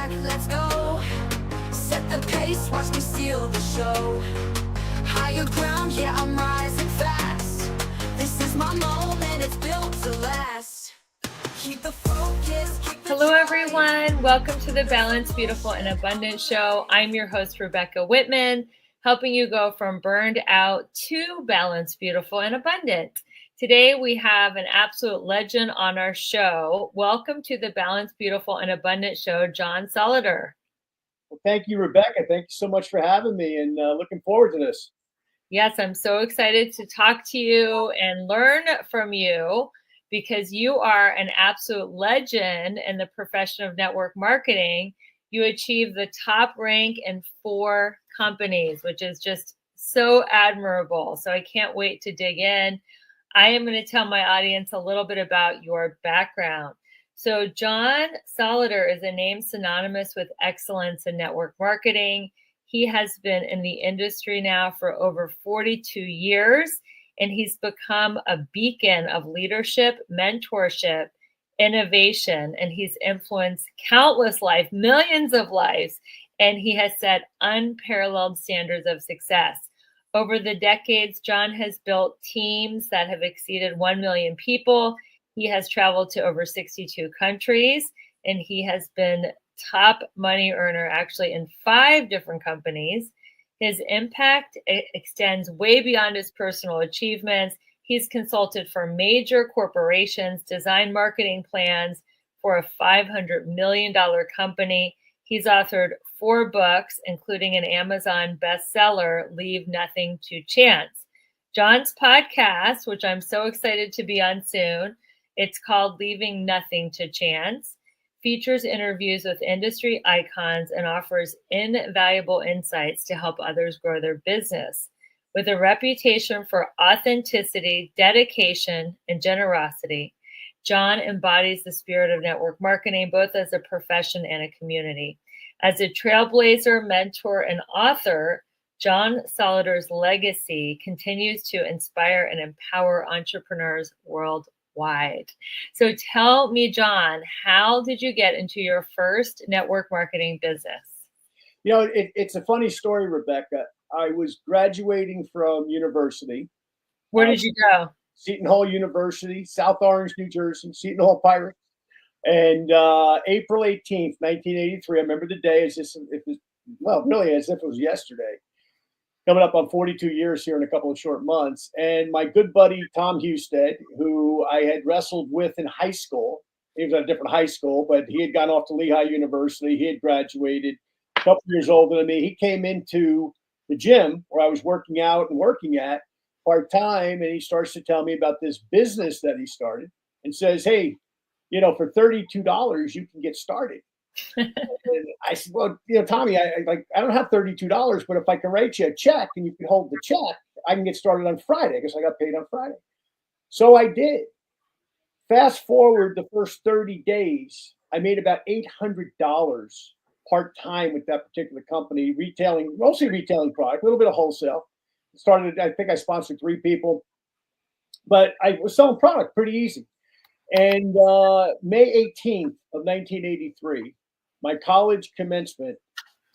back, let's go. Set the pace, watch me steal the show. Higher ground, yeah, I'm rising fast. This is my moment, it's built to last. Keep the focus, keep the Hello, drive. everyone. Welcome to the Balanced, Beautiful, and Abundant Show. I'm your host, Rebecca Whitman, helping you go from burned out to balanced, beautiful, and abundant. Today, we have an absolute legend on our show. Welcome to the Balanced, Beautiful, and Abundant Show, John Solleder. Well, thank you, Rebecca. Thank you so much for having me, and looking forward to this. Yes, I'm so excited to talk to you and learn from you because you are an absolute legend in the profession of network marketing. You achieved the top rank in 4 companies, which is just so admirable. So I can't wait to dig in. I am going to tell my audience a little bit about your background. So John Solleder is a name synonymous with excellence in network marketing. He has been in the industry now for over 42 years, and he's become a beacon of leadership, mentorship, innovation, and he's influenced countless lives, millions of lives, and he has set unparalleled standards of success. Over the decades, John has built teams that have exceeded 1 million people. He has traveled to over 62 countries, and he has been top money earner actually in 5 different companies. His impact extends way beyond his personal achievements. He's consulted for major corporations, designed marketing plans for a $500 million company. He's authored 4 books, including an Amazon bestseller, Leave Nothing to Chance. John's podcast, which I'm so excited to be on soon, it's called Leaving Nothing to Chance, features interviews with industry icons and offers invaluable insights to help others grow their business. With a reputation for authenticity, dedication, and generosity, John embodies the spirit of network marketing, both as a profession and a community. As a trailblazer, mentor, and author, John Solleder's legacy continues to inspire and empower entrepreneurs worldwide. So tell me, John, how did you get into your first network marketing business? You know, it's a funny story, Rebecca. I was graduating from university. Where did you go? Seton Hall University, South Orange, New Jersey, Seton Hall Pirates. And April 18th, 1983, I remember the day as if it was, well, really as if it was yesterday. Coming up on 42 years here in a couple of short months. And my good buddy, Tom Husted, who I had wrestled with in high school, he was at a different high school, but he had gone off to Lehigh University. He had graduated, a couple years older than me. He came into the gym where I was working out and working at part-time, and he starts to tell me about this business that he started and says, hey, you know, for $32, you can get started. And I said, well, you know, Tommy, I don't have $32, but if I can write you a check and you can hold the check, I can get started on Friday because I got paid on Friday. So I did. Fast forward the first 30 days, I made about $800 part-time with that particular company, mostly retailing product, a little bit of wholesale. Started, I think I sponsored 3 people, but I was selling product pretty easy. And May 18th of 1983, my college commencement,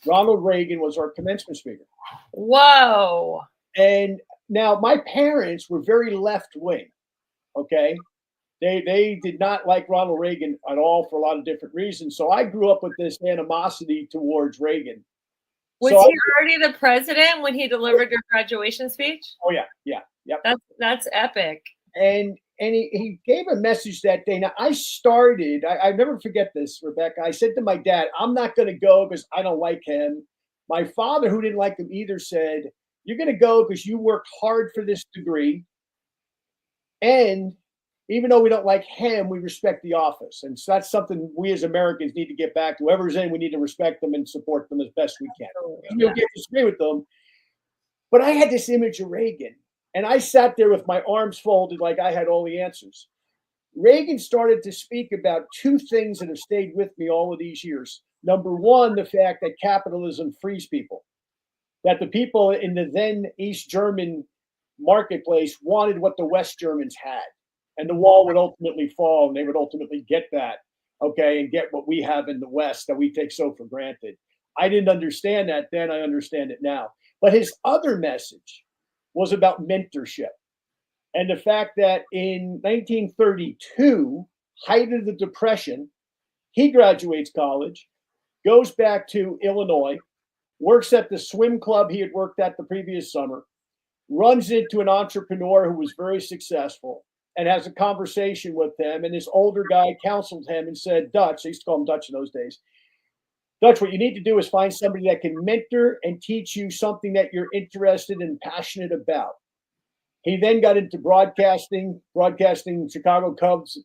Ronald Reagan was our commencement speaker. Whoa. And now my parents were very left-wing, okay? They did not like Ronald Reagan at all for a lot of different reasons. So I grew up with this animosity towards Reagan. Was he already the president when he delivered your graduation speech? Oh, yeah. That's epic. And he gave a message that day. Now, I never forget this, Rebecca. I said to my dad, I'm not going to go because I don't like him. My father, who didn't like him either, said, you're going to go because you worked hard for this degree. And even though we don't like him, we respect the office. And so that's something we as Americans need to get back to. Whoever's in, we need to respect them and support them as best we can. You'll get to disagree with them. But I had this image of Reagan. And I sat there with my arms folded like I had all the answers. Reagan started to speak about 2 things that have stayed with me all of these years. Number one, the fact that capitalism frees people, that the people in the then East German marketplace wanted what the West Germans had, and the wall would ultimately fall and they would ultimately get that okay, and get what we have in the West that we take so for granted. I didn't understand that then. I understand it now. But his other message was about mentorship and the fact that in 1932, height of the Depression, he graduates college, goes back to Illinois, works at the swim club he had worked at the previous summer, runs into an entrepreneur who was very successful and has a conversation with him. And this older guy counseled him and said, Dutch, they used to call him Dutch in those days. Dutch, what you need to do is find somebody that can mentor and teach you something that you're interested and passionate about. He then got into broadcasting Chicago Cubs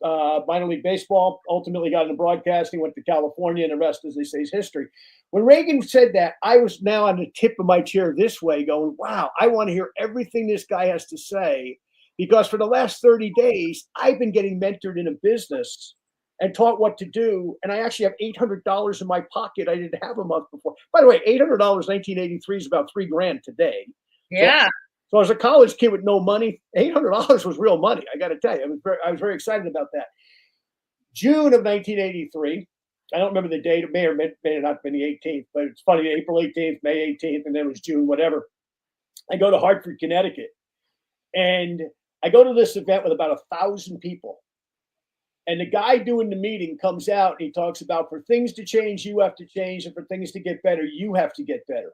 minor league baseball, ultimately got into broadcasting, went to California, and the rest, as they say, is history. When Reagan said that, I was now on the tip of my chair this way going, wow, I want to hear everything this guy has to say, because for the last 30 days, I've been getting mentored in a business and taught what to do. And I actually have $800 in my pocket. I didn't have a month before. By the way, $800 in 1983 is about $3,000 today. Yeah. So as a college kid with no money, $800 was real money. I got to tell you, I was very excited about that. June of 1983, I don't remember the date. It may or may not have been the 18th, but it's funny, April 18th, May 18th, and then it was June, whatever. I go to Hartford, Connecticut, and I go to this event with about 1,000 people. And the guy doing the meeting comes out and he talks about, for things to change, you have to change, and for things to get better, you have to get better.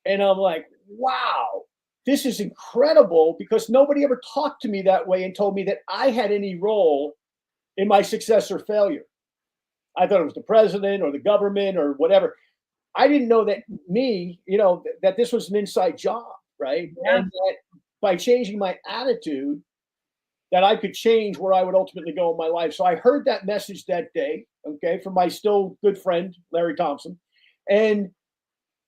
And I'm like, wow, this is incredible, because nobody ever talked to me that way and told me that I had any role in my success or failure. I thought it was the president or the government or whatever. I didn't know that that this was an inside job, right? Yeah. And that by changing my attitude, that I could change where I would ultimately go in my life. So I heard that message that day, okay, from my still good friend, Larry Thompson. And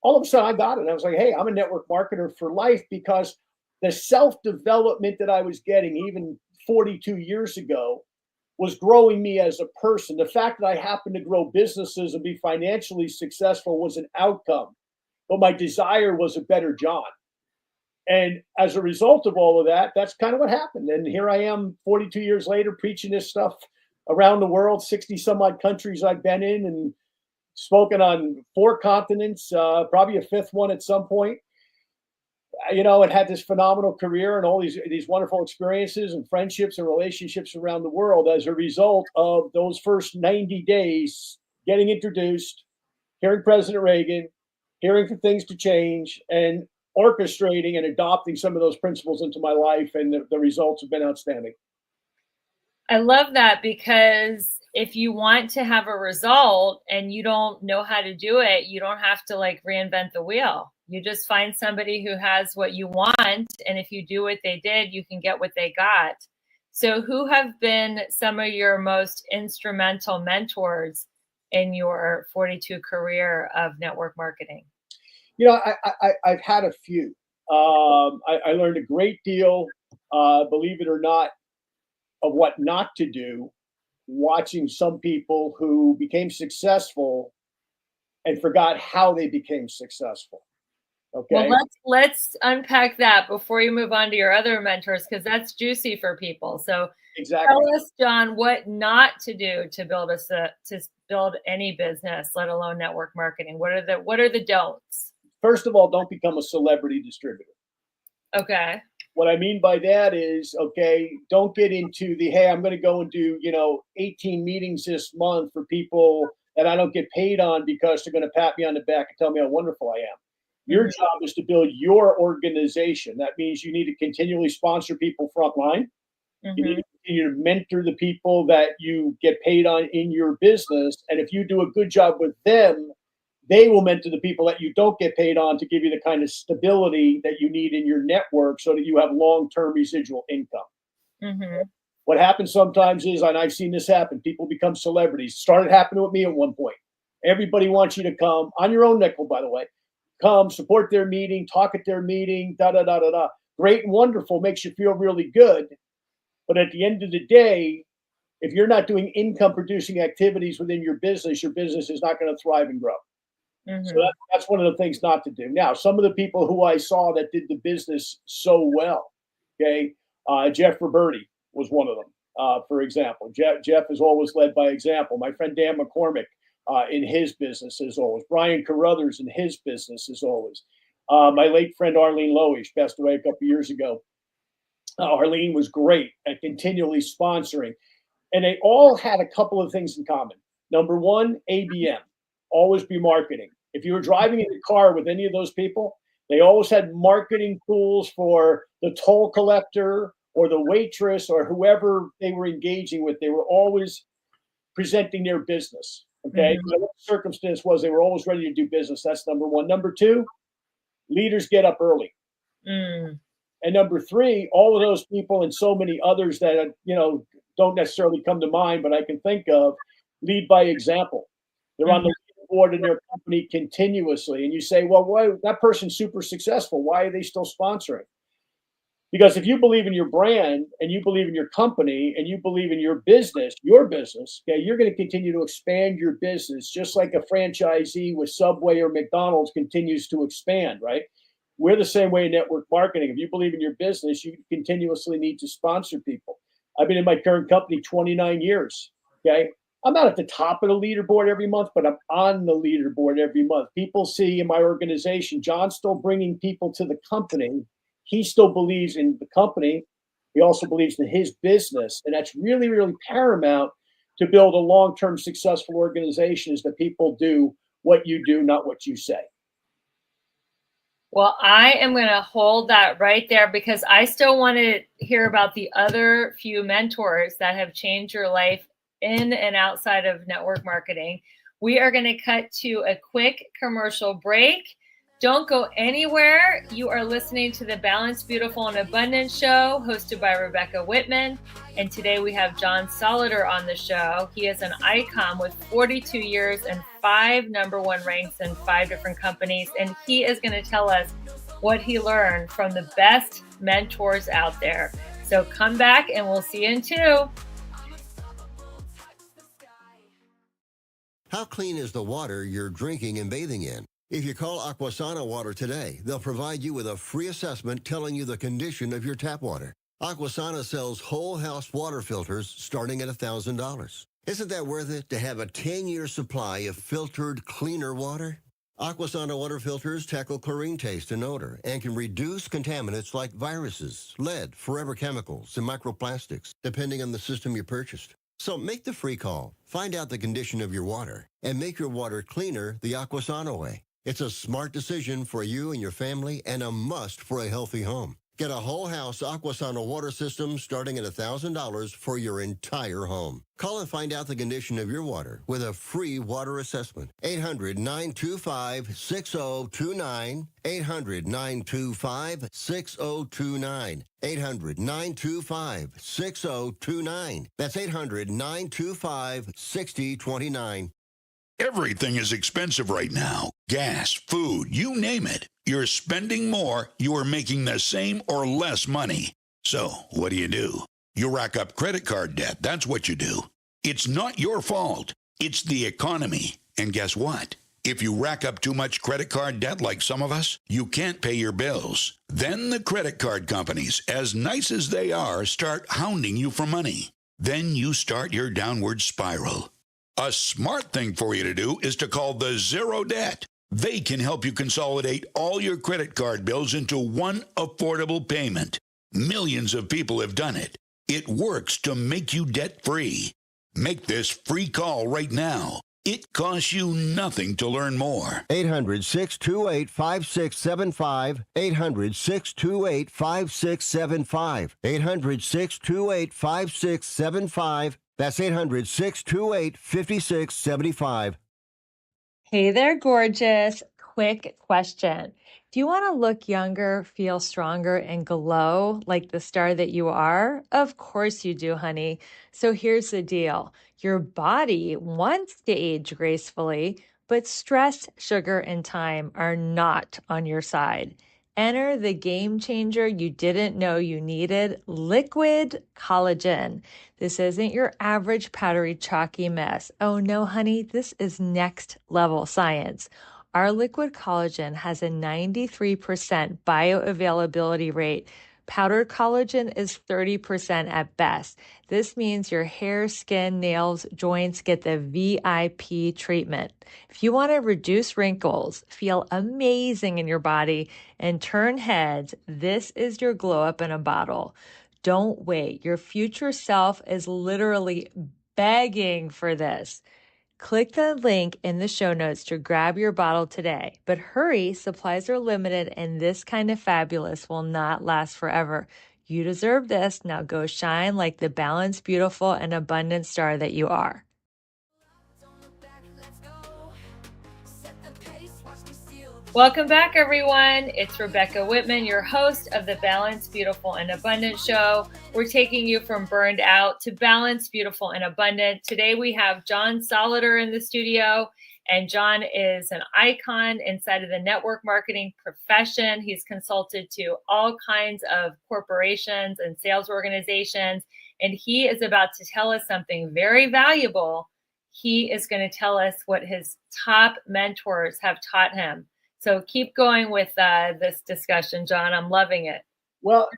all of a sudden I got it. I was like, hey, I'm a network marketer for life, because the self-development that I was getting even 42 years ago was growing me as a person. The fact that I happened to grow businesses and be financially successful was an outcome, but my desire was a better John. And as a result of all of that, that's kind of what happened. And here I am 42 years later, preaching this stuff around the world, 60 some odd countries I've been in, and spoken on 4 continents, probably a 5th one at some point. And had this phenomenal career and all these wonderful experiences and friendships and relationships around the world as a result of those first 90 days getting introduced, hearing President Reagan, hearing for things to change, and orchestrating and adopting some of those principles into my life. And the results have been outstanding. I love that, because if you want to have a result and you don't know how to do it, you don't have to reinvent the wheel. You just find somebody who has what you want. And if you do what they did, you can get what they got. So who have been some of your most instrumental mentors in your 42 career of network marketing? I've had a few. I learned a great deal, believe it or not, of what not to do, watching some people who became successful and forgot how they became successful. Okay. Well, let's unpack that before you move on to your other mentors, because that's juicy for people. So exactly. Tell us, John, what not to do to build any business, let alone network marketing. What are the don'ts? First of all, don't become a celebrity distributor. Okay. What I mean by that is, okay, don't get into hey, I'm going to go and do, 18 meetings this month for people that I don't get paid on because they're going to pat me on the back and tell me how wonderful I am. Your job is to build your organization. That means you need to continually sponsor people frontline. You need to continue to mentor the people that you get paid on in your business. And if you do a good job with them, they will mentor the people that you don't get paid on to give you the kind of stability that you need in your network so that you have long-term residual income. What happens sometimes is, and I've seen this happen, people become celebrities. Started happening with me at one point. Everybody wants you to come on your own nickel, by the way. Come support their meeting, talk at their meeting, da-da-da-da-da. Great and wonderful, makes you feel really good. But at the end of the day, if you're not doing income producing activities within your business is not going to thrive and grow. So that's one of the things not to do. Now, some of the people who I saw that did the business so well, okay, Jeff Roberti was one of them. for example. Jeff is always led by example. My friend Dan McCormick in his business is always. Brian Carruthers in his business is always. My late friend Arlene Loesch passed away a couple years ago. Arlene was great at continually sponsoring. And they all had a couple of things in common. Number one, ABM, always be marketing. If you were driving in the car with any of those people, they always had marketing tools for the toll collector or the waitress or whoever they were engaging with. They were always presenting their business. Okay. Mhm. Whatever the circumstance was, they were always ready to do business. That's number one. Number two, leaders get up early. Mm. And number three, all of those people and so many others that, don't necessarily come to mind, but I can think of, lead by example. They're on the board in their company continuously. And you say, well, why that person's super successful? Why are they still sponsoring? Because if you believe in your brand and you believe in your company and you believe in your business, okay, you're going to continue to expand your business just like a franchisee with Subway or McDonald's continues to expand, right? We're the same way in network marketing. If you believe in your business, you continuously need to sponsor people. I've been in my current company 29 years. Okay. I'm not at the top of the leaderboard every month, but I'm on the leaderboard every month. People see in my organization, John's still bringing people to the company. He still believes in the company. He also believes in his business. And that's really, really paramount to build a long-term successful organization is that people do what you do, not what you say. Well, I am going to hold that right there because I still want to hear about the other few mentors that have changed your life in and outside of network marketing. We are going to cut to a quick commercial break. Don't go anywhere. You are listening to the Balanced, Beautiful, and Abundant Show hosted by Rebecca Whitman. And today we have John Solleder on the show. He is an icon with 42 years and 5 #1 ranks in 5 different companies. And he is going to tell us what he learned from the best mentors out there. So come back and we'll see you in 2. How clean is the water you're drinking and bathing in? If you call Aquasana Water today, they'll provide you with a free assessment telling you the condition of your tap water. Aquasana sells whole house water filters starting at $1,000. Isn't that worth it to have a 10-year supply of filtered, cleaner water? Aquasana water filters tackle chlorine taste and odor and can reduce contaminants like viruses, lead, forever chemicals, and microplastics, depending on the system you purchased. So make the free call, find out the condition of your water, and make your water cleaner the Aquasana way. It's a smart decision for you and your family and a must for a healthy home. Get a whole house Aquasana water system starting at $1,000 for your entire home. Call and find out the condition of your water with a free water assessment. 800-925-6029. 800-925-6029. 800-925-6029. That's 800-925-6029. Everything is expensive right now. Gas, food, you name it. You're spending more, you are making the same or less money. So, what do? You rack up credit card debt. That's what you do. It's not your fault. It's the economy. And guess what? If you rack up too much credit card debt like some of us, you can't pay your bills. Then the credit card companies, as nice as they are, start hounding you for money. Then you start your downward spiral. A smart thing for you to do is to call the Zero Debt. They can help you consolidate all your credit card bills into one affordable payment. Millions of people have done it. It works to make you debt-free. Make this free call right now. It costs you nothing to learn more. 800-628-5675. 800-628-5675. 800-628-5675. That's 800-628-5675. Hey there, gorgeous. Quick question. Do you want to look younger, feel stronger, and glow like the star that you are? Of course you do, honey. So here's the deal. Your body wants to age gracefully, but stress, sugar, and time are not on your side. Enter the game changer you didn't know you needed, liquid collagen. This isn't your average powdery chalky mess. Oh no, honey, this is next level science. Our liquid collagen has a 93% bioavailability rate, Powdered collagen is 30% at best. This means your hair, skin, nails, joints get the VIP treatment. If you want to reduce wrinkles, feel amazing in your body, and turn heads, this is your glow up in a bottle. Don't wait. Your future self is literally begging for this. Click the link in the show notes to grab your bottle today. But hurry, supplies are limited and this kind of fabulous will not last forever. You deserve this. Now go shine like the balanced, beautiful, and abundant star that you are. Don't look back, let's go. Set the pace, watch me steal the Welcome back, everyone. It's Rebecca Whitman, your host of the Balanced, Beautiful, and Abundant show. We're taking you from burned out to balanced, beautiful, and abundant. Today, we have John Solleder in the studio, and John is an icon inside of the network marketing profession. He's consulted to all kinds of corporations and sales organizations, and he is about to tell us something very valuable. He is going to tell us what his top mentors have taught him. So keep going with this discussion, John. I'm loving it. Well,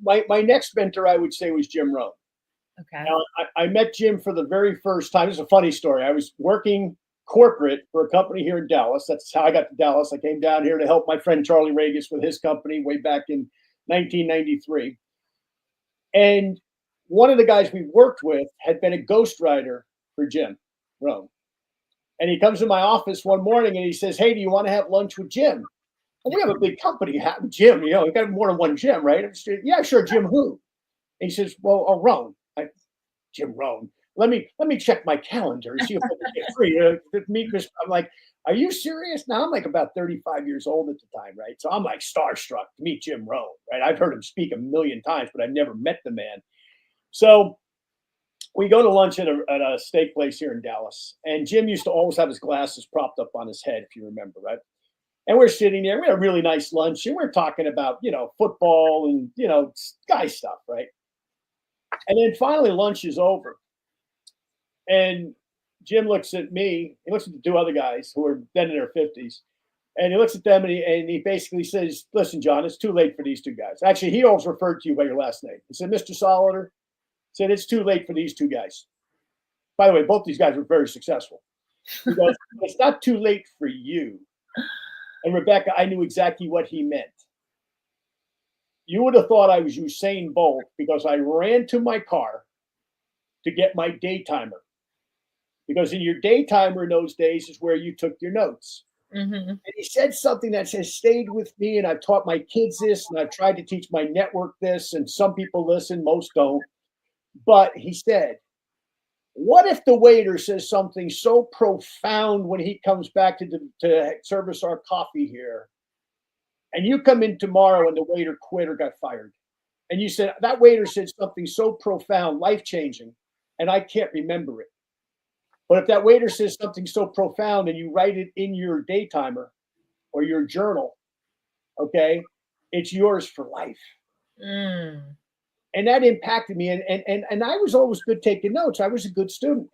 my next mentor, I would say, was Jim Rohn. Okay. Now, I met Jim for the very first time. This is a funny story. I was working corporate for a company here in Dallas. That's how I got to Dallas. I came down here to help my friend Charlie Regis with his company way back in 1993. And one of the guys we worked with had been a ghostwriter for Jim Rohn. And he comes to my office one morning and he says, "Hey, do you want to have lunch with Jim?" And we have a big company, Jim, you know, we got more than one Jim, right? Yeah, sure, Jim who? And he says, "Well, Rohn." Jim Rohn. Let me check my calendar and see if I can get free to meet Chris. I'm like, "Are you serious?" Now I'm like about 35 years old at the time, right? So I'm like starstruck to meet Jim Rohn, right? I've heard him speak a million times, but I've never met the man. So we go to lunch at a steak place here in Dallas, and Jim used to always have his glasses propped up on his head, if you remember, right? And we're sitting there, we had a really nice lunch, and we're talking about, football and, guy stuff, right? And then finally lunch is over. And Jim looks at me, he looks at the two other guys who are then in their 50s, and he looks at them and he basically says, "Listen, John, it's too late for these two guys." Actually, he always referred to you by your last name. He said, "Mr. Solleder," said, "it's too late for these two guys." By the way, both these guys were very successful. He goes, "It's not too late for you." And Rebecca, I knew exactly what he meant. You would have thought I was Usain Bolt because I ran to my car to get my day timer. Because in your day timer in those days is where you took your notes. Mm-hmm. And he said something that has stayed with me, and I've taught my kids this, and I've tried to teach my network this, and some people listen, most don't. But he said, "What if the waiter says something so profound when he comes back to service our coffee here, and you come in tomorrow and the waiter quit or got fired, and you said that waiter said something so profound, life-changing, and I can't remember it. But if that waiter says something so profound and you write it in your day timer or your journal, okay, it's yours for life." Mm. And that impacted me. And I was always good taking notes. I was a good student.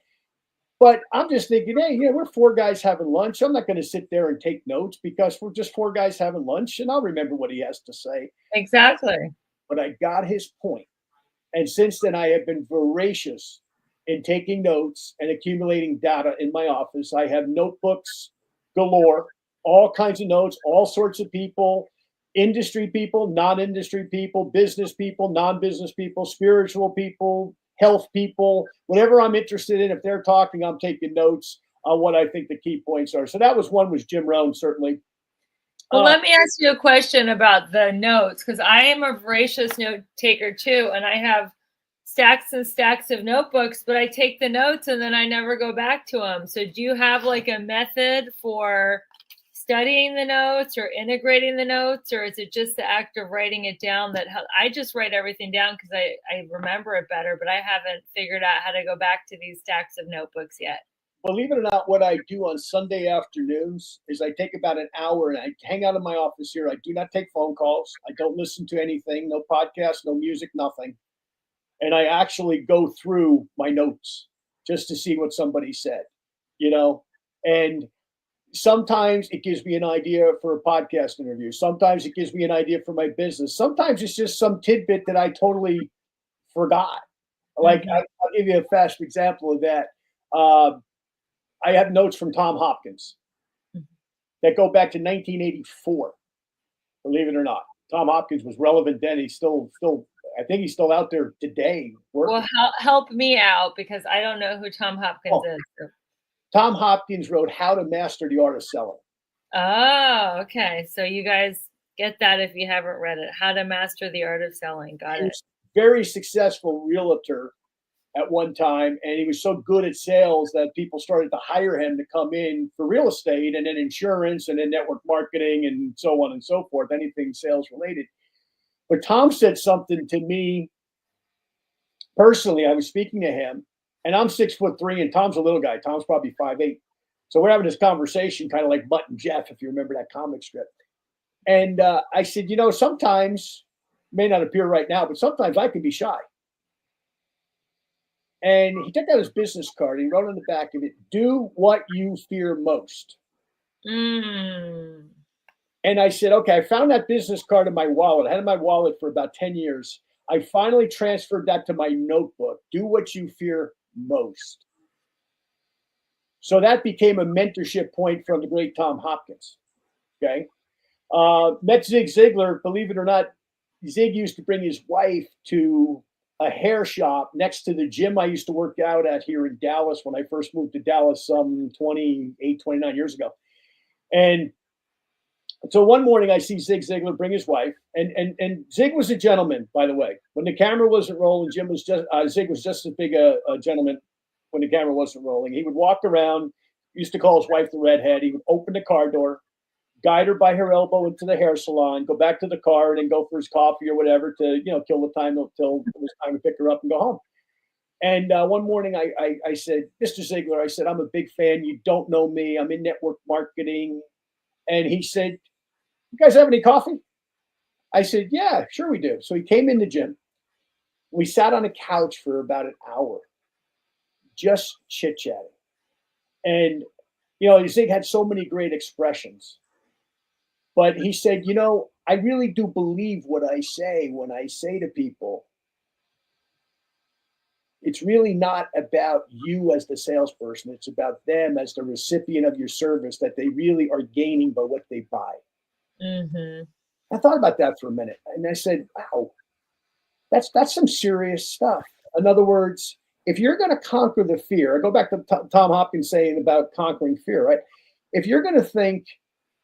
But I'm just thinking, hey, we're four guys having lunch. I'm not going to sit there and take notes because we're just four guys having lunch, and I'll remember what he has to say. Exactly. But I got his point. And since then, I have been voracious in taking notes and accumulating data in my office. I have notebooks galore, all kinds of notes, all sorts of people, industry people, non-industry people, business people, non-business people, spiritual people, health people, whatever I'm interested in. If they're talking, I'm taking notes on what I think the key points are. So that was Jim Rohn, certainly. Well, let me ask you a question about the notes, because I am a voracious note taker too, and I have stacks and stacks of notebooks, but I take the notes and then I never go back to them. So do you have like a method for studying the notes or integrating the notes, or is it just the act of writing it down? I just write everything down because I remember it better, but I haven't figured out how to go back to these stacks of notebooks yet. Believe it or not, what I do on Sunday afternoons is I take about an hour and I hang out in my office here. I do not take phone calls. I don't listen to anything, no podcast, no music, nothing. And I actually go through my notes just to see what somebody said, and sometimes it gives me an idea for a podcast interview. Sometimes it gives me an idea for my business. Sometimes it's just some tidbit that I totally forgot. Like I'll give you a fast example of that. I have notes from Tom Hopkins that go back to 1984. Believe it or not, Tom Hopkins was relevant then. He's still. I think he's still out there today working. Well, help me out because I don't know who Tom Hopkins is. Tom Hopkins wrote How to Master the Art of Selling. Oh, okay. So you guys get that if you haven't read it. How to Master the Art of Selling. Got it. Very successful realtor at one time, and he was so good at sales that people started to hire him to come in for real estate and then insurance and then network marketing and so on and so forth, anything sales related. But Tom said something to me personally. I was speaking to him, and I'm 6'3", and Tom's a little guy. Tom's probably 5'8". So we're having this conversation, kind of like Mutt and Jeff, if you remember that comic strip. And I said, sometimes, may not appear right now, but sometimes I can be shy. And he took out his business card. And he wrote on the back of it, "Do what you fear most." And I said, okay, I found that business card in my wallet. I had it in my wallet for about 10 years. I finally transferred that to my notebook. Do what you fear most. So that became a mentorship point from the great Tom Hopkins. Okay. Met Zig Ziglar. Believe it or not, Zig used to bring his wife to a hair shop next to the gym I used to work out at here in Dallas when I first moved to Dallas some 29 years ago. And so one morning I see Zig Ziglar bring his wife, and Zig was a gentleman, by the way. When the camera wasn't rolling, Zig was just as big a gentleman when the camera wasn't rolling. He would walk around, used to call his wife the redhead. He would open the car door, guide her by her elbow into the hair salon, go back to the car, and then go for his coffee or whatever to, kill the time until it was time to pick her up and go home. And one morning I said, "Mr. Ziglar," I said, "I'm a big fan. You don't know me. I'm in network marketing." And he said, "You guys have any coffee?" I said, "Yeah, sure we do." So he came in the gym. We sat on a couch for about an hour, just chit-chatting. And, Zig had so many great expressions. But he said, "I really do believe what I say when I say to people, it's really not about you as the salesperson. It's about them as the recipient of your service, that they really are gaining by what they buy." I thought about that for a minute, and I said, "Wow, that's some serious stuff." In other words, if you're going to conquer the fear, I go back to Tom Hopkins saying about conquering fear, right? If you're going to think,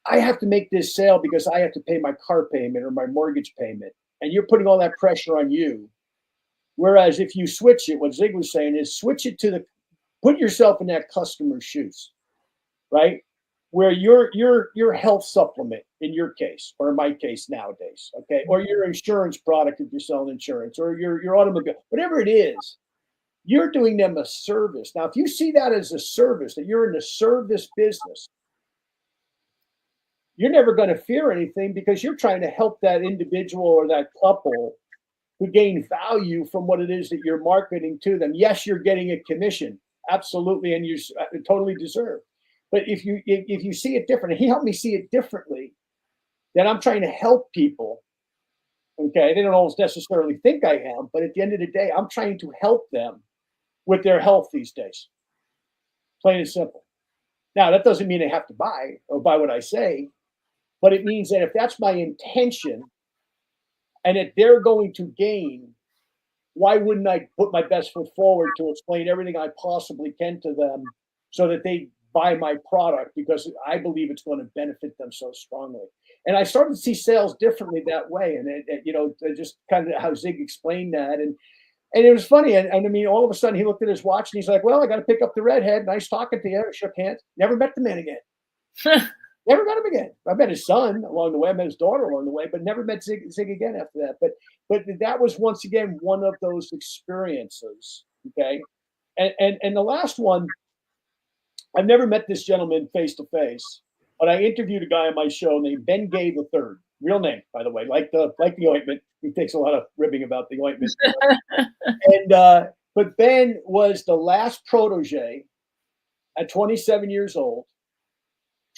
I have to make this sale because I have to pay my car payment or my mortgage payment, and you're putting all that pressure on you. Whereas if you switch it, what Zig was saying is switch it to put yourself in that customer's shoes, right? Where your health supplement in your case, or in my case nowadays, okay, or your insurance product if you're selling insurance, or your automobile, whatever it is, you're doing them a service. Now, if you see that as a service, that you're in the service business, you're never going to fear anything because you're trying to help that individual or that couple who gain value from what it is that you're marketing to them. Yes, you're getting a commission, absolutely, and you totally deserve. But if you see it different, and he helped me see it differently, then I'm trying to help people. Okay, they don't always necessarily think I am, but at the end of the day, I'm trying to help them with their health these days. Plain and simple. Now, that doesn't mean they have to buy or buy what I say, but it means that if that's my intention and that they're going to gain, why wouldn't I put my best foot forward to explain everything I possibly can to them so that they buy my product, because I believe it's going to benefit them so strongly. And I started to see sales differently that way. And just kind of how Zig explained that. And it was funny. And I mean, all of a sudden he looked at his watch and he's like, "Well, I got to pick up the redhead. Nice talking to you." I shook hands. Never met the man again. Never met him again. I met his son along the way. I met his daughter along the way, but never met Zig again after that. But that was once again one of those experiences. Okay. And the last one, I've never met this gentleman face to face, but I interviewed a guy on my show named Ben Gay III. Real name, by the way, like the ointment. He takes a lot of ribbing about the ointment. But Ben was the last protege at 27 years old,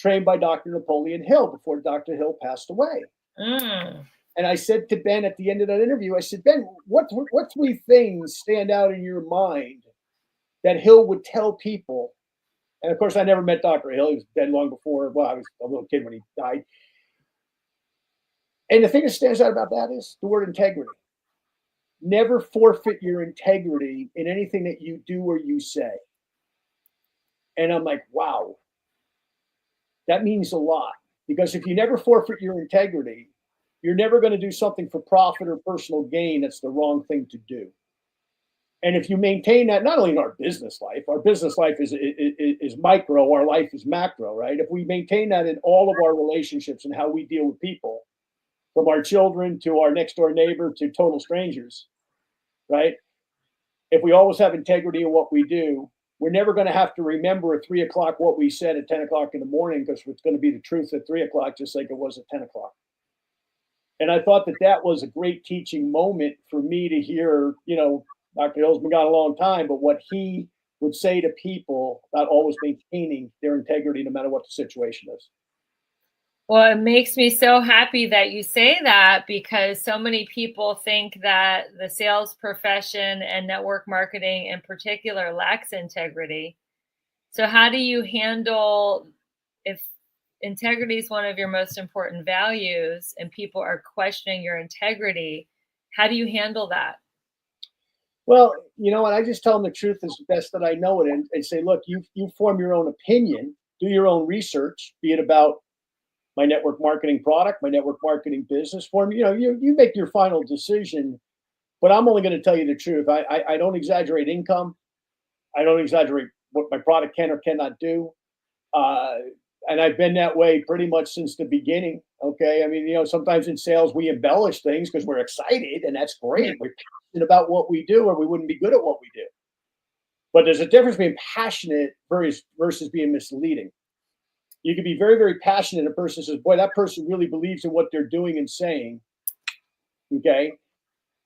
trained by Dr. Napoleon Hill before Dr. Hill passed away. Mm. And I said to Ben at the end of that interview, I said, Ben, what three things stand out in your mind that Hill would tell people? And of course, I never met Dr. Hill. He was dead long before. Well, I was a little kid when he died. And the thing that stands out about that is the word integrity. Never forfeit your integrity in anything that you do or you say. And I'm like, wow, that means a lot. Because if you never forfeit your integrity, you're never going to do something for profit or personal gain. That's the wrong thing to do. And if you maintain that, not only in our business life is micro, our life is macro, right? If we maintain that in all of our relationships and how we deal with people, from our children to our next door neighbor to total strangers, right? If we always have integrity in what we do, we're never going to have to remember at 3 o'clock what we said at 10 o'clock in the morning, because it's going to be the truth at 3 o'clock, just like it was at 10 o'clock. And I thought that was a great teaching moment for me to hear. Dr. Hill's been gone a long time, but what he would say to people about always maintaining their integrity no matter what the situation is. Well, it makes me so happy that you say that, because so many people think that the sales profession and network marketing in particular lacks integrity. So how do you handle, if integrity is one of your most important values and people are questioning your integrity, how do you handle that? Well, you know what? I just tell them the truth as best that I know it, and say, look, you form your own opinion, do your own research, be it about my network marketing product, my network marketing business form. You make your final decision, but I'm only going to tell you the truth. I don't exaggerate income. I don't exaggerate what my product can or cannot do. And I've been that way pretty much since the beginning. Okay. I mean, sometimes in sales, we embellish things because we're excited, and that's great. We're passionate about what we do, or we wouldn't be good at what we do. But there's a difference between passionate versus being misleading. You can be very, very passionate. A person says, boy, that person really believes in what they're doing and saying, okay,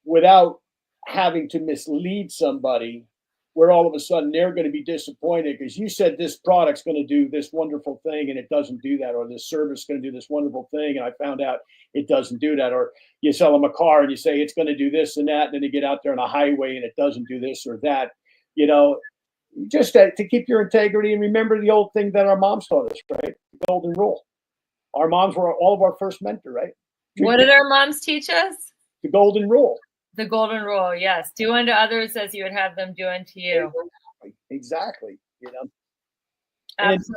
without having to mislead somebody, where all of a sudden they're going to be disappointed because you said this product's going to do this wonderful thing and it doesn't do that, or this service is going to do this wonderful thing and I found out it doesn't do that. Or you sell them a car and you say it's going to do this and that, and then they get out there on a highway and it doesn't do this or that. Just to keep your integrity, and remember the old thing that our moms taught us, right? The golden rule. Our moms were all of our first mentor, right? What did our moms teach us? The golden rule. The golden rule, yes. Do unto others as you would have them do unto you. Exactly. Absolutely.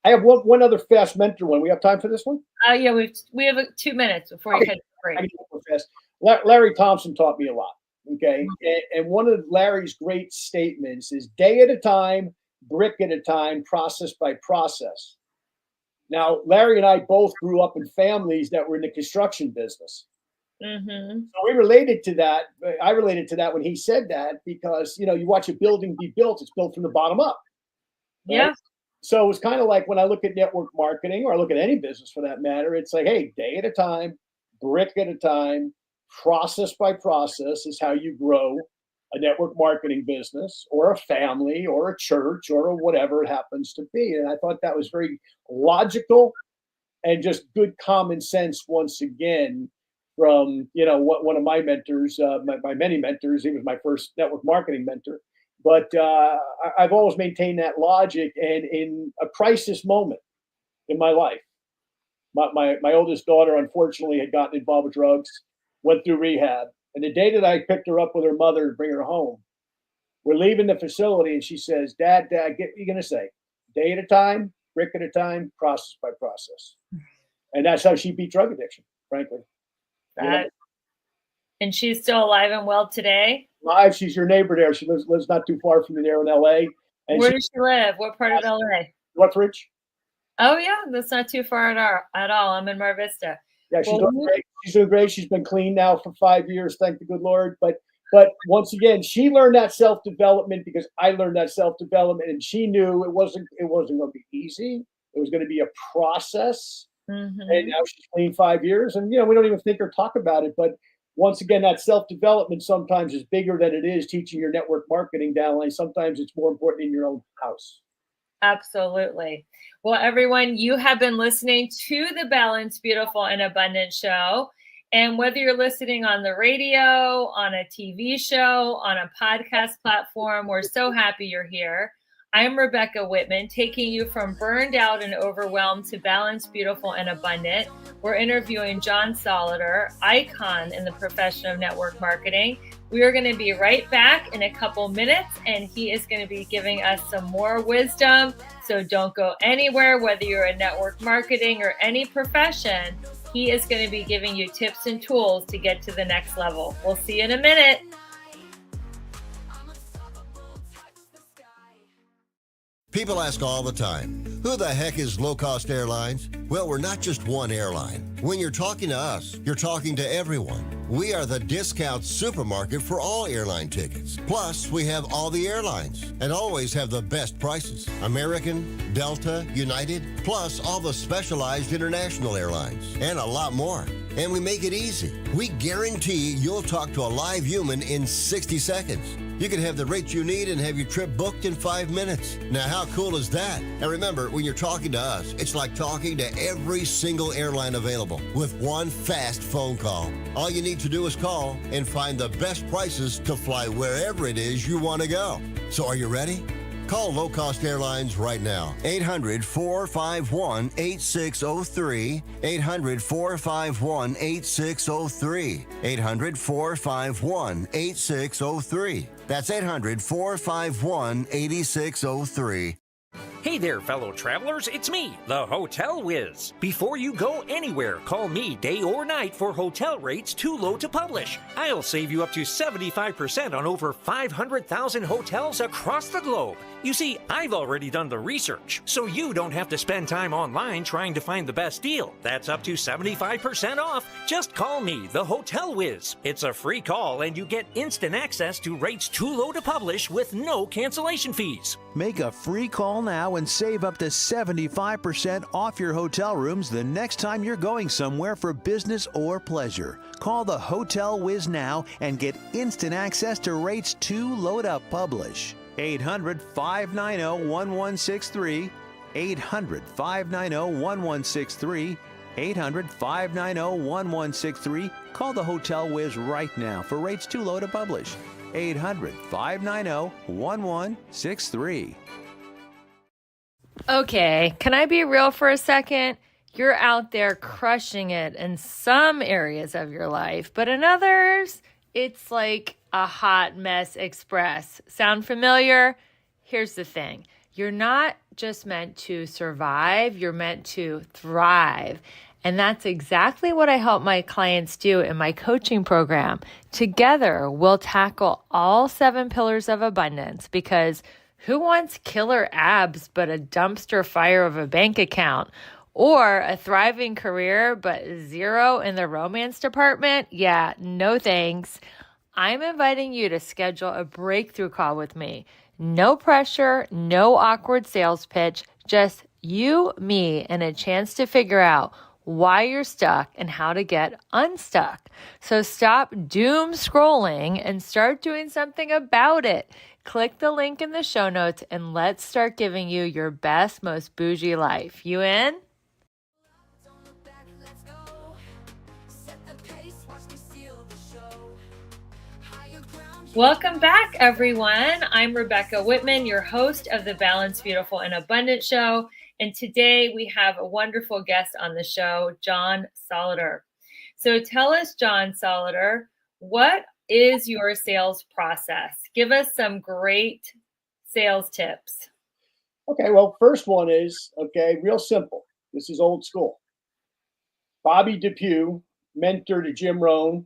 I have one other fast mentor one. We have time for this one? Yeah, we have 2 minutes before you head to break. I can go fast. Larry Thompson taught me a lot. Okay. And one of Larry's great statements is day at a time, brick at a time, process by process. Now, Larry and I both grew up in families that were in the construction business. Mm-hmm. So we related to that. I related to that when he said that, because, you watch a building be built, it's built from the bottom up. Right? Yeah. So it's kind of like when I look at network marketing, or I look at any business for that matter, it's like, hey, day at a time, brick at a time, process by process is how you grow a network marketing business or a family or a church or whatever it happens to be. And I thought that was very logical and just good common sense once again from, one of my mentors, my many mentors. He was my first network marketing mentor. But I've always maintained that logic. And in a crisis moment in my life, my oldest daughter, unfortunately, had gotten involved with drugs, went through rehab. And the day that I picked her up with her mother to bring her home, we're leaving the facility, and she says, Dad, what are you going to say? Day at a time, brick at a time, process by process. And that's how she beat drug addiction, frankly. And she's still alive and well today? Live. She's your neighbor there. She lives not too far from me there in L.A. And where does she live? What part of L.A.? Northridge. Oh, yeah. That's not too far at all. I'm in Mar Vista. Yeah, she's doing great. She's doing great. She's been clean now for 5 years, thank the good Lord. But once again, she learned that self-development because I learned that self-development, and she knew it wasn't going to be easy. It was going to be a process. Mm-hmm. And now she's clean 5 years, and we don't even think or talk about it. But once again, that self-development sometimes is bigger than it is teaching your network marketing downline. Sometimes it's more important in your own house. Absolutely. Well, everyone, you have been listening to the Balanced, Beautiful, and Abundant show. And whether you're listening on the radio, on a TV show, on a podcast platform, we're so happy you're here. I'm Rebecca Whitman, taking you from burned out and overwhelmed to balanced, beautiful, and abundant. We're interviewing John Solleder, icon in the profession of network marketing. We are going to be right back in a couple minutes, and he is going to be giving us some more wisdom. So don't go anywhere, whether you're in network marketing or any profession. He is going to be giving you tips and tools to get to the next level. We'll see you in a minute. People ask all the time, who the heck is Low Cost Airlines? Well, we're not just one airline. When you're talking to us, you're talking to everyone. We are the discount supermarket for all airline tickets. Plus, we have all the airlines and always have the best prices. American, Delta, United, plus all the specialized international airlines and a lot more. And we make it easy. We guarantee you'll talk to a live human in 60 seconds. You can have the rates you need and have your trip booked in 5 minutes. Now, how cool is that? And remember, when you're talking to us, it's like talking to every single airline available with one fast phone call. All you need to do is call and find the best prices to fly wherever it is you want to go. So are you ready? Call Low Cost Airlines right now. 800-451-8603. 800-451-8603. 800-451-8603. That's 800-451-8603. Hey there, fellow travelers, it's me, the Hotel Whiz. Before you go anywhere, call me day or night for hotel rates too low to publish. I'll save you up to 75% on over 500,000 hotels across the globe. You see, I've already done the research, so you don't have to spend time online trying to find the best deal. That's up to 75% off. Just call me, the Hotel Whiz. It's a free call and you get instant access to rates too low to publish with no cancellation fees. Make a free call now and save up to 75% off your hotel rooms the next time you're going somewhere for business or pleasure. Call the Hotel Whiz now and get instant access to rates too low to publish. 800-590-1163. 800-590-1163. 800-590-1163. Call the Hotel Whiz right now for rates too low to publish. 800-590-1163. Okay, can I be real for a second? You're out there crushing it in some areas of your life, but in others, it's like a hot mess express. Sound familiar? Here's the thing. You're not just meant to survive, you're meant to thrive. And that's exactly what I help my clients do in my coaching program. Together, we'll tackle all 7 pillars of abundance, because who wants killer abs but a dumpster fire of a bank account? Or a thriving career but 0 in the romance department? Yeah, no thanks. I'm inviting you to schedule a breakthrough call with me. No pressure, no awkward sales pitch, just you, me, and a chance to figure out why you're stuck and how to get unstuck. So stop doom scrolling and start doing something about it. Click the link in the show notes and let's start giving you your best, most bougie life. You in? Don't look back, let's go. Set the pace, watch me steal the show. Higher ground. Welcome back, everyone. I'm Rebecca Whitman, your host of the Balanced, Beautiful, and Abundant show. And today we have a wonderful guest on the show, John Solleder. So tell us, John Solleder, what is your sales process? Give us some great sales tips. Okay, well, first one is, real simple. This is old school. Bobby DePew, mentor to Jim Rohn,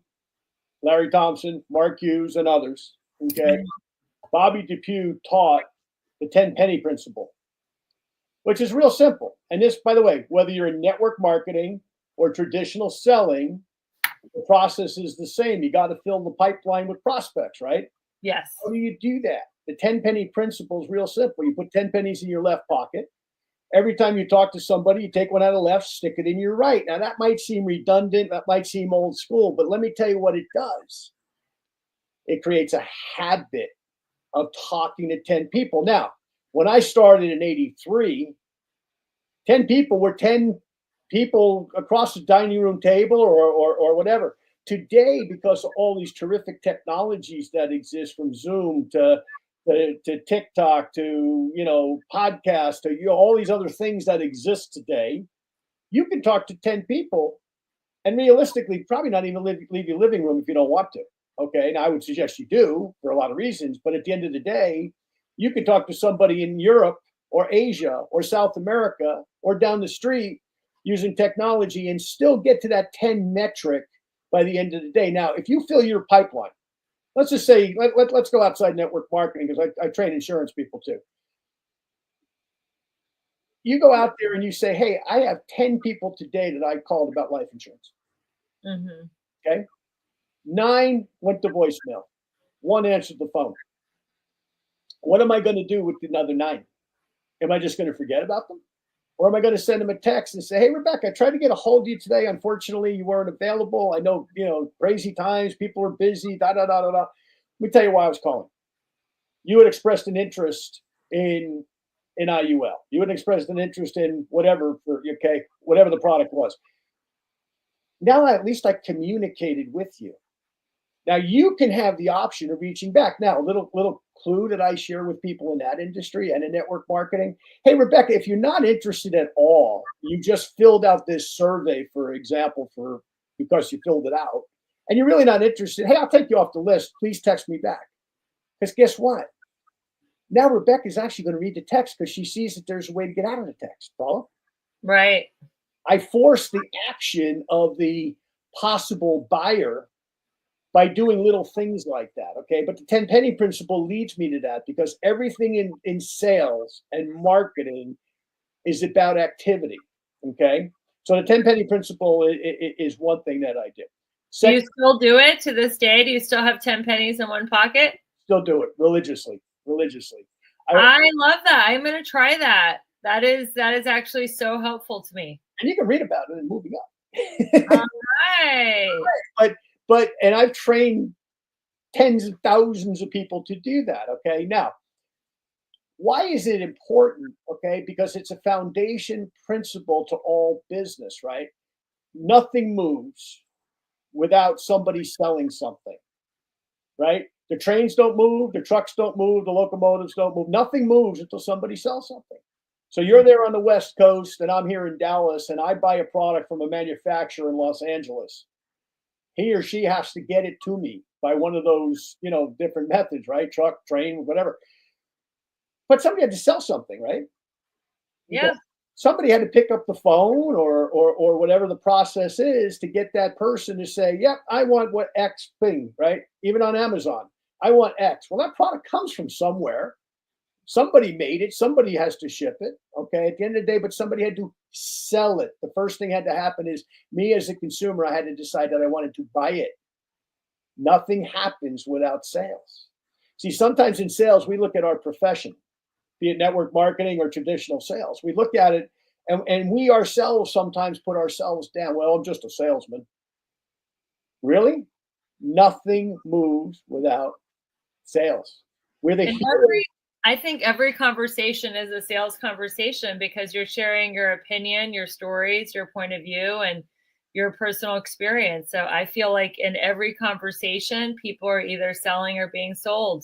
Larry Thompson, Mark Hughes, and others. Okay, Bobby DePew taught the 10 penny principle, which is real simple. And this, by the way, whether you're in network marketing or traditional selling, the process is the same. You got to fill the pipeline with prospects, right? Yes. How do you do that? The 10 penny principle is real simple. You put 10 pennies in your left pocket. Every time you talk to somebody, you take one out of the left, stick it in your right. Now, that might seem redundant. That might seem old school, but let me tell you what it does. It creates a habit of talking to 10 people. Now, When I started in 83, 10 people were 10 people across the dining room table or whatever. Today, because of all these terrific technologies that exist, from Zoom to TikTok to, podcast to, all these other things that exist today, you can talk to 10 people and realistically probably not even leave your living room if you don't want to. Okay. Now I would suggest you do for a lot of reasons, but at the end of the day, you can talk to somebody in Europe or Asia or South America or down the street using technology and still get to that 10 metric by the end of the day. Now, if you fill your pipeline, let's just say, let's go outside network marketing, because I train insurance people too. You go out there and you say, hey, I have 10 people today that I called about life insurance. Mm-hmm. Okay. 9 went to voicemail. 1 answered the phone. What am I going to do with the other 9? Am I just going to forget about them? Or am I going to send them a text and say, hey, Rebecca, I tried to get a hold of you today. Unfortunately, you weren't available. I know, crazy times. People are busy, da, da, da, da, da. Let me tell you why I was calling. You had expressed an interest in IUL. You had expressed an interest in whatever, whatever the product was. Now, at least I communicated with you. Now you can have the option of reaching back. Now, a little clue that I share with people in that industry and in network marketing. Hey, Rebecca, if you're not interested at all, you just filled out this survey, for example, because you filled it out, and you're really not interested. Hey, I'll take you off the list. Please text me back. Because guess what? Now Rebecca's actually going to read the text because she sees that there's a way to get out of the text. Follow? Right. I force the action of the possible buyer by doing little things like that, okay? But the 10 penny principle leads me to that, because everything in sales and marketing is about activity, okay? So the 10 penny principle is one thing that I do. Do you still do it to this day? Do you still have 10 pennies in one pocket? Still do it religiously. I love that. I'm going to try that. That is actually so helpful to me. And you can read about it in Moving Up. All right. But I've trained tens of thousands of people to do that. Okay. Now, why is it important? Okay. Because it's a foundation principle to all business, right? Nothing moves without somebody selling something, right? The trains don't move, the trucks don't move, the locomotives don't move. Nothing moves until somebody sells something. So you're there on the West Coast and I'm here in Dallas, and I buy a product from a manufacturer in Los Angeles. He or she has to get it to me by one of those, different methods, right? Truck, train, whatever. But somebody had to sell something, right? Yeah. Somebody had to pick up the phone or whatever the process is to get that person to say, yep, I want what X thing, right? Even on Amazon, I want X. Well, that product comes from somewhere. Somebody made it. Somebody has to ship it. Okay. At the end of the day, but somebody had to sell it. The first thing had to happen is me as a consumer, I had to decide that I wanted to buy it. Nothing happens without sales. See, sometimes in sales, we look at our profession, be it network marketing or traditional sales. We look at it and we ourselves sometimes put ourselves down. Well, I'm just a salesman. Really? Nothing moves without sales. We're the heroes. I think every conversation is a sales conversation, because you're sharing your opinion, your stories, your point of view, and your personal experience. So I feel like in every conversation, people are either selling or being sold.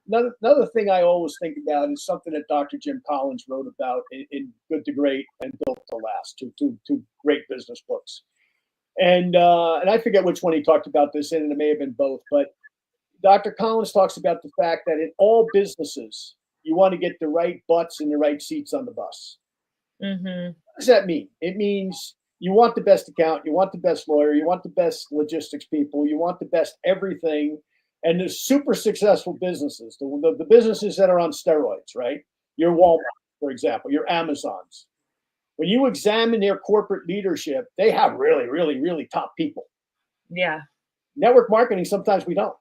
Another thing I always think about is something that Dr. Jim Collins wrote about in Good to Great and Built to Last, two great business books. And I forget which one he talked about this in, and it may have been both, but Dr. Collins talks about the fact that in all businesses, you want to get the right butts in the right seats on the bus. Mm-hmm. What does that mean? It means you want the best accountant, you want the best lawyer, you want the best logistics people, you want the best everything. And the super successful businesses, the businesses that are on steroids, right? Your Walmart, for example, your Amazons. When you examine their corporate leadership, they have really, really, really top people. Yeah. Network marketing, sometimes we don't.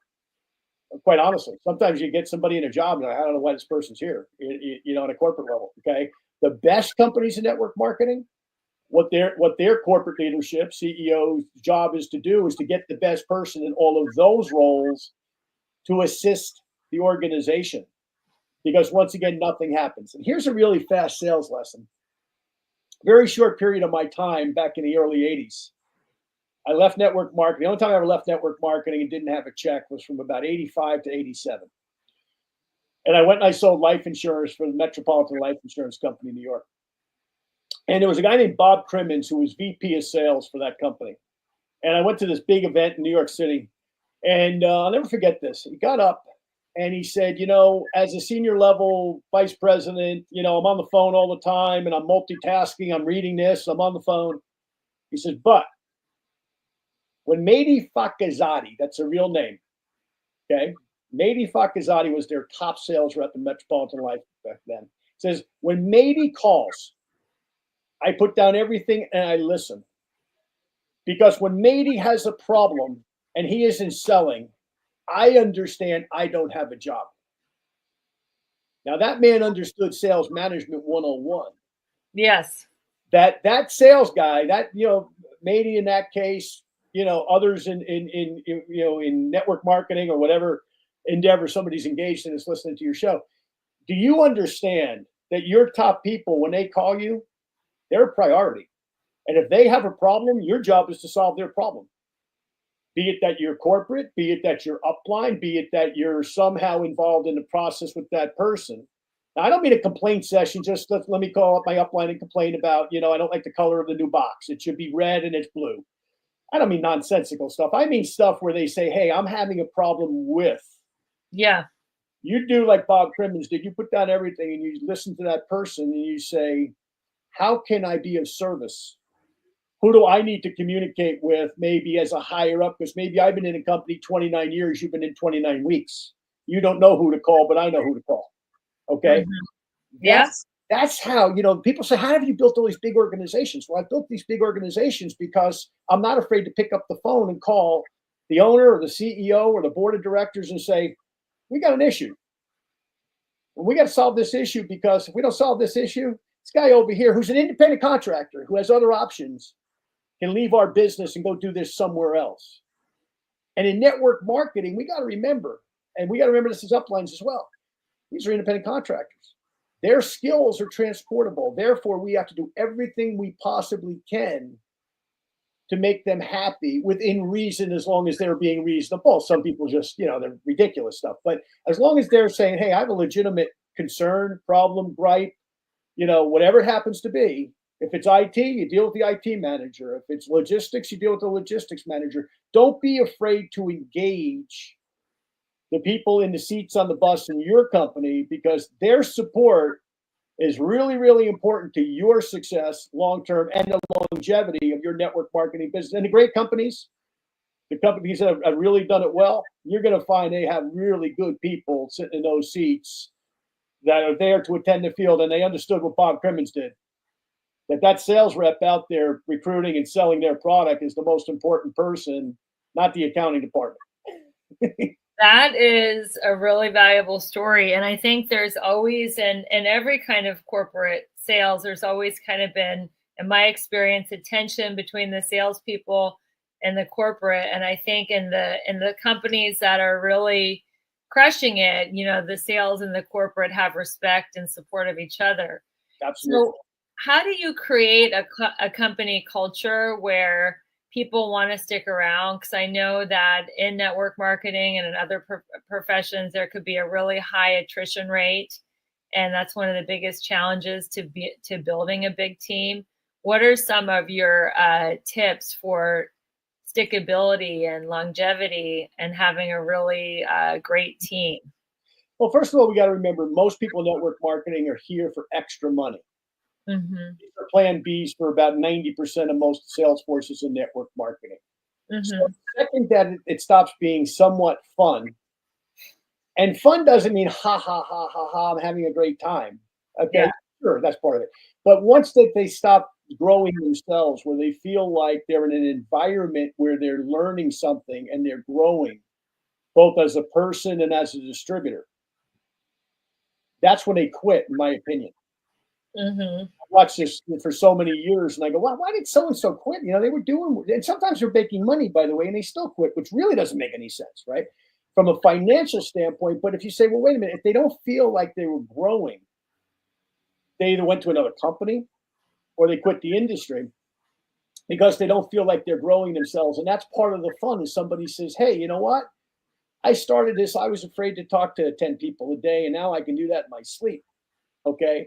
Quite honestly, sometimes you get somebody in a job, and I don't know why this person's here, on a corporate level. Okay. The best companies in network marketing, what their corporate leadership, CEO's job is to do is to get the best person in all of those roles to assist the organization. because once again, nothing happens. And here's a really fast sales lesson. Very short period of my time back in the early 80s. I left network marketing. The only time I ever left network marketing and didn't have a check was from about 85 to 87. And I went and I sold life insurance for the Metropolitan Life Insurance Company in New York. And there was a guy named Bob Crimmins who was VP of sales for that company. And I went to this big event in New York City. And I'll never forget this. He got up and he said, as a senior level vice president, I'm on the phone all the time and I'm multitasking. I'm reading this. I'm on the phone. He says, but when Mehdi Fakazadi, that's a real name, okay? Mehdi Fakazadi was their top sales rep in Metropolitan Life back then. Says, when Mehdi calls, I put down everything and I listen. Because when Mehdi has a problem and he isn't selling, I understand I don't have a job. Now, that man understood sales management 101. Yes. That sales guy, Mehdi in that case, others in network marketing or whatever endeavor somebody's engaged in is listening to your show. Do you understand that your top people, when they call you, they're a priority? And if they have a problem, your job is to solve their problem. Be it that you're corporate, be it that you're upline, be it that you're somehow involved in the process with that person. Now, I don't mean a complaint session. Just let me call up my upline and complain about, I don't like the color of the new box. It should be red and it's blue. I don't mean nonsensical stuff. I mean stuff where they say, hey, I'm having a problem with. Yeah. You do like Bob Crimmins did. You put down everything and you listen to that person and you say, how can I be of service? Who do I need to communicate with maybe as a higher up? Because maybe I've been in a company 29 years. You've been in 29 weeks. You don't know who to call, but I know who to call. Okay. Mm-hmm. Yeah. That's how, people say, how have you built all these big organizations? Well, I built these big organizations because I'm not afraid to pick up the phone and call the owner or the CEO or the board of directors and say, we got an issue. We got to solve this issue, because if we don't solve this issue, this guy over here who's an independent contractor who has other options can leave our business and go do this somewhere else. And in network marketing, we got to remember, and we got to remember this as uplines as well. These are independent contractors. Their skills are transportable. Therefore, we have to do everything we possibly can to make them happy within reason, as long as they're being reasonable. Some people just, they're ridiculous stuff. But as long as they're saying, hey, I have a legitimate concern, problem, gripe, whatever it happens to be. If it's IT, you deal with the IT manager. If it's logistics, you deal with the logistics manager. Don't be afraid to engage the people in the seats on the bus in your company, because their support is really, really important to your success long-term and the longevity of your network marketing business. And the great companies, the companies that have really done it well, you're going to find they have really good people sitting in those seats that are there to attend the field. And they understood what Bob Crimmins did, that sales rep out there recruiting and selling their product is the most important person, not the accounting department. That is a really valuable story. And I think there's always, in every kind of corporate sales, there's always kind of been, in my experience, a tension between the salespeople and the corporate. And I think in the companies that are really crushing it, the sales and the corporate have respect and support of each other. Absolutely. So how do you create a company culture where people want to stick around? Because I know that in network marketing and in other professions, there could be a really high attrition rate. And that's one of the biggest challenges to building a big team. What are some of your tips for stickability and longevity and having a really great team? Well, first of all, we got to remember, most people in network marketing are here for extra money. Mm-hmm. These are plan Bs for about 90% of most sales forces in network marketing. Mm-hmm. So the second that it stops being somewhat fun, and fun doesn't mean ha, ha, ha, ha, ha, I'm having a great time. Okay, yeah. Sure, that's part of it. But once that they stop growing themselves, where they feel like they're in an environment where they're learning something and they're growing, both as a person and as a distributor, that's when they quit, in my opinion. Mm-hmm. I watched this for so many years, and I go, why did so-and-so quit? They were doing, and sometimes they're making money, by the way, and they still quit, which really doesn't make any sense, right? from a financial standpoint. But if you say, well, wait a minute, if they don't feel like they were growing, they either went to another company or they quit the industry because they don't feel like they're growing themselves. And that's part of the fun is somebody says, hey, you know what? I started this. I was afraid to talk to 10 people a day, and now I can do that in my sleep. Okay.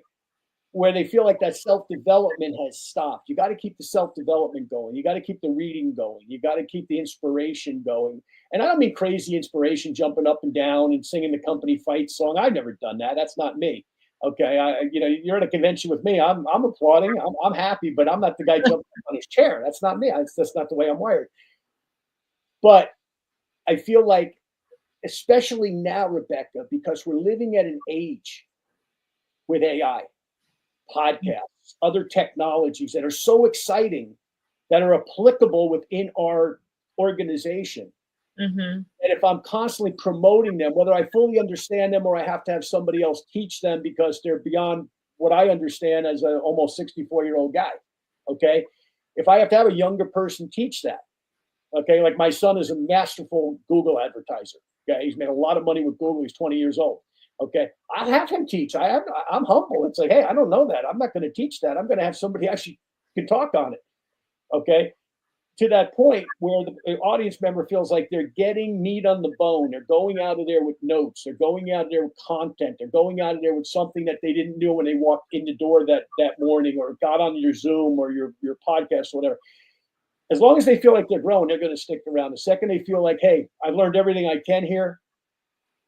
Where they feel like that self-development has stopped. You got to keep the self-development going. You got to keep the reading going. You got to keep the inspiration going. And I don't mean crazy inspiration, jumping up and down and singing the company fight song. I've never done that. That's not me. Okay. You're at a convention with me. I'm applauding. I'm happy, but I'm not the guy jumping on his chair. That's not me. That's not the way I'm wired. But I feel like, especially now, Rebecca, because we're living at an age with AI, podcasts, other technologies that are so exciting that are applicable within our organization. Mm-hmm. And if I'm constantly promoting them, whether I fully understand them or I have to have somebody else teach them because they're beyond what I understand as an almost 64-year-old guy. Okay. If I have to have a younger person teach that, okay, like my son is a masterful Google advertiser. Okay. He's made a lot of money with Google. He's 20 years old. Okay. I'll have him teach. I'm humble. It's like, hey, I don't know that. I'm not going to teach that. I'm going to have somebody actually can talk on it. Okay. To that point where the audience member feels like they're getting meat on the bone. They're going out of there with notes. They're going out of there with content. They're going out of there with something that they didn't know when they walked in the door that morning or got on your Zoom or your podcast or whatever. As long as they feel like they're growing, they're going to stick around. The second they feel like, hey, I've learned everything I can here,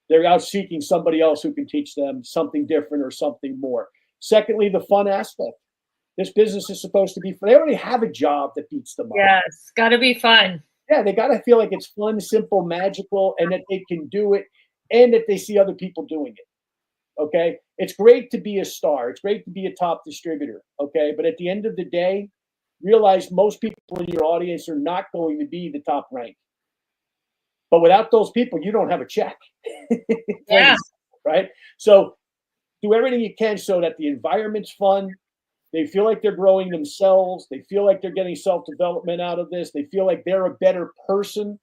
they're out seeking somebody else who can teach them something different or something more. Secondly, the fun aspect. This business is supposed to be fun. They already have a job that beats them up. Yes, got to be fun. Yeah, they got to feel like it's fun, simple, magical, and that they can do it and that they see other people doing it. Okay? It's great to be a star. It's great to be a top distributor. Okay? But at the end of the day, realize most people in your audience are not going to be the top rank. But without those people, you don't have a check. Yeah. Right? So do everything you can so that the environment's fun. They feel like they're growing themselves. They feel like they're getting self-development out of this. They feel like they're a better person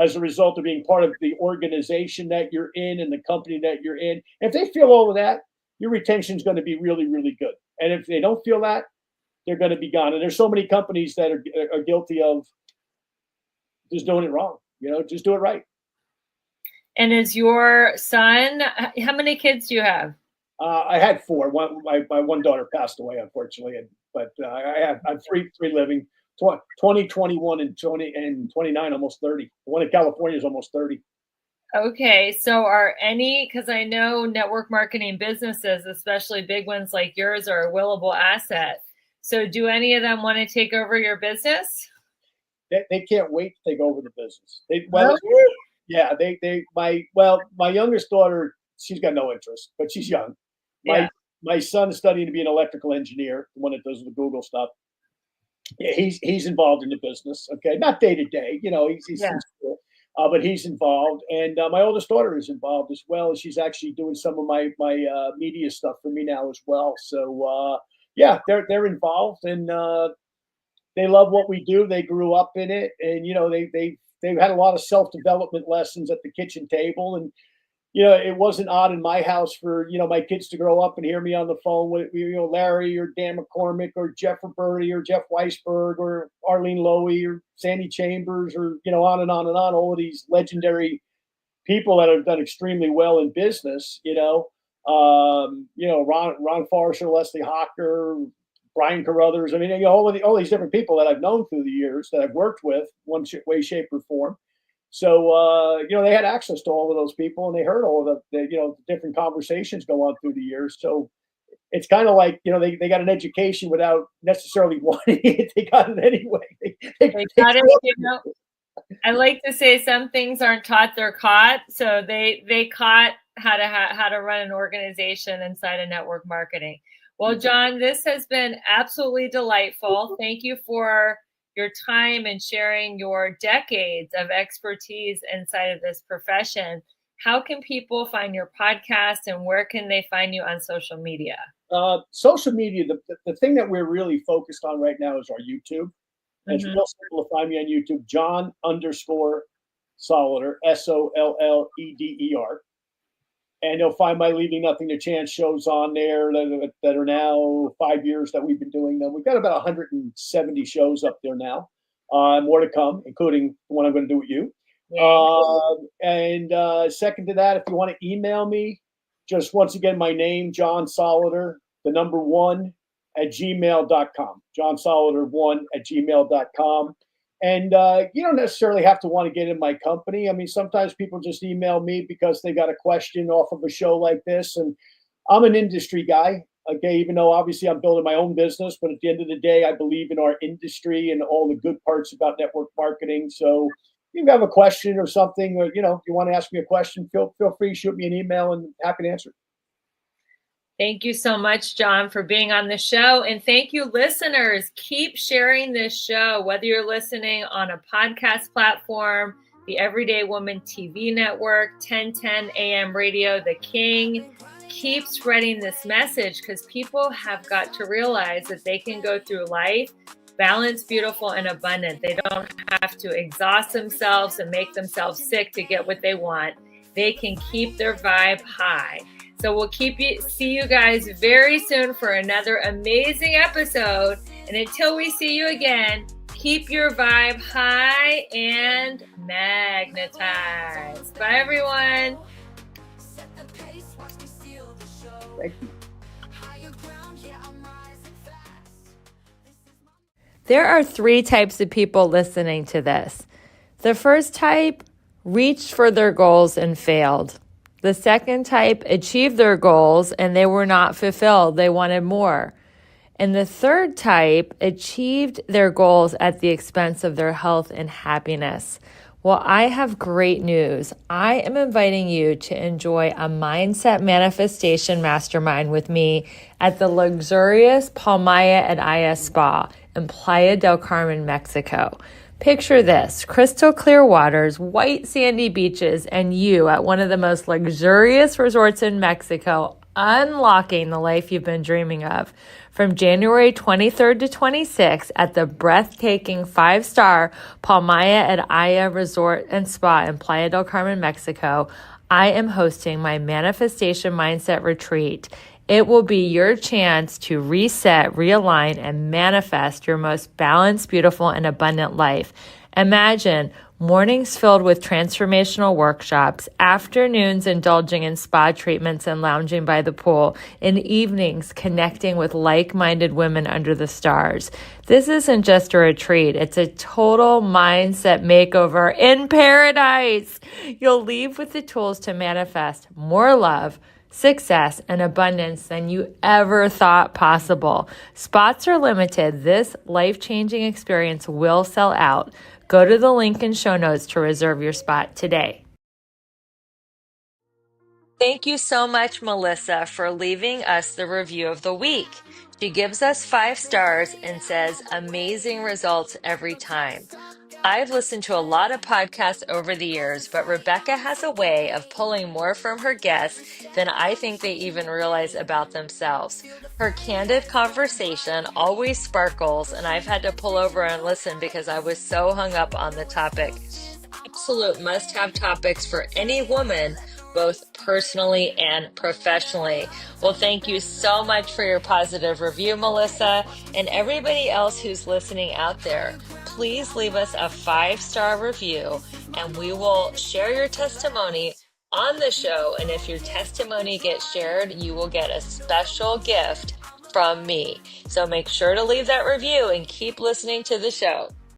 as a result of being part of the organization that you're in and the company that you're in. If they feel all of that, your retention is going to be really, really good. And if they don't feel that, they're going to be gone. And there's so many companies that are guilty of just doing it wrong. Just do it right. And is your son, how many kids do you have? I had 4. My one daughter passed away, unfortunately, but I have three living. 20, 21, and 29, almost 30. The one in California is almost 30. Okay, so are any, because I know network marketing businesses, especially big ones like yours, are a willable asset. So do any of them want to take over your business? They can't wait to take over the business. Really? Yeah, my youngest daughter, she's got no interest, but she's young. My son is studying to be an electrical engineer, the one that does the Google stuff. Yeah, he's involved in the business. Okay, not day to day, he's in school, but he's involved. And my oldest daughter is involved as well. She's actually doing some of my media stuff for me now as well. So yeah, they're involved and they love what we do. They grew up in it, and they've had a lot of self-development lessons at the kitchen table. And it wasn't odd in my house for, my kids to grow up and hear me on the phone with, Larry or Dan McCormick or Jeff Roberti or Jeff Weisberg or Arlene Lowy or Sandy Chambers or, on and on and on, all of these legendary people that have done extremely well in business, Ron Forrester, Leslie Hocker, Brian Carruthers. I mean, all these different people that I've known through the years that I've worked with one way, shape, or form. So, they had access to all of those people and they heard all of the different conversations go on through the years. So it's kind of like, they got an education without necessarily wanting it. They got it anyway. They got it, I like to say some things aren't taught, they're caught. So they caught how to run an organization inside of network marketing. Well, John, this has been absolutely delightful. Thank you for your time and sharing your decades of expertise inside of this profession. How can people find your podcast and where can they find you on social media? Social media, the thing that we're really focused on right now is our YouTube. It's real simple to find me on YouTube, John_Solleder. Solleder, Solleder. And they'll find my Leaving Nothing to Chance shows on there that are now 5 years that we've been doing them. We've got about 170 shows up there now. More to come, including the one I'm going to do with you. Second to that, if you want to email me, just once again, my name, John Solleder, the number 1 at gmail.com. John Solleder 1 at gmail.com. And you don't necessarily have to want to get in my company. I mean, sometimes people just email me because they got a question off of a show like this. And I'm an industry guy, okay, even though obviously I'm building my own business. But at the end of the day, I believe in our industry and all the good parts about network marketing. So if you have a question or something, or, you want to ask me a question, feel free to shoot me an email and happy to answer. Thank you so much, John, for being on the show. And thank you, listeners. Keep sharing this show, whether you're listening on a podcast platform, the Everyday Woman TV network, 1010 AM radio, The King. Keep spreading this message because people have got to realize that they can go through life balanced, beautiful, and abundant. They don't have to exhaust themselves and make themselves sick to get what they want. They can keep their vibe high. So we'll see you guys very soon for another amazing episode. And until we see you again, keep your vibe high and magnetized. Bye, everyone. Thank you. There are 3 types of people listening to this. The first type reached for their goals and failed. The second type achieved their goals and they were not fulfilled. They wanted more. And the third type achieved their goals at the expense of their health and happiness. Well, I have great news. I am inviting you to enjoy a mindset manifestation mastermind with me at the luxurious Palmaya at Aya Spa in Playa del Carmen, Mexico. Picture this, crystal clear waters, white sandy beaches, and you at one of the most luxurious resorts in Mexico, unlocking the life you've been dreaming of. From January 23rd to 26th at the breathtaking 5-star Palmaya at Aya Resort and Spa in Playa del Carmen, Mexico, I am hosting my Manifestation Mindset Retreat. It will be your chance to reset, realign, and manifest your most balanced, beautiful, and abundant life. Imagine mornings filled with transformational workshops, afternoons indulging in spa treatments and lounging by the pool, and evenings connecting with like-minded women under the stars. This isn't just a retreat. It's a total mindset makeover in paradise. You'll leave with the tools to manifest more love, success, and abundance than you ever thought possible. Spots are limited. This life-changing experience will sell out. Go to the link in show notes to reserve your spot today. Thank you so much, Melissa, for leaving us the review of the week. She gives us 5 stars and says, amazing results every time. I've listened to a lot of podcasts over the years, but Rebecca has a way of pulling more from her guests than I think they even realize about themselves. Her candid conversation always sparkles, and I've had to pull over and listen because I was so hung up on the topic. Absolute must-have topics for any woman, both personally and professionally. Well, thank you so much for your positive review, Melissa, and everybody else who's listening out there. Please leave us a 5-star review and we will share your testimony on the show. And if your testimony gets shared, you will get a special gift from me. So make sure to leave that review and keep listening to the show.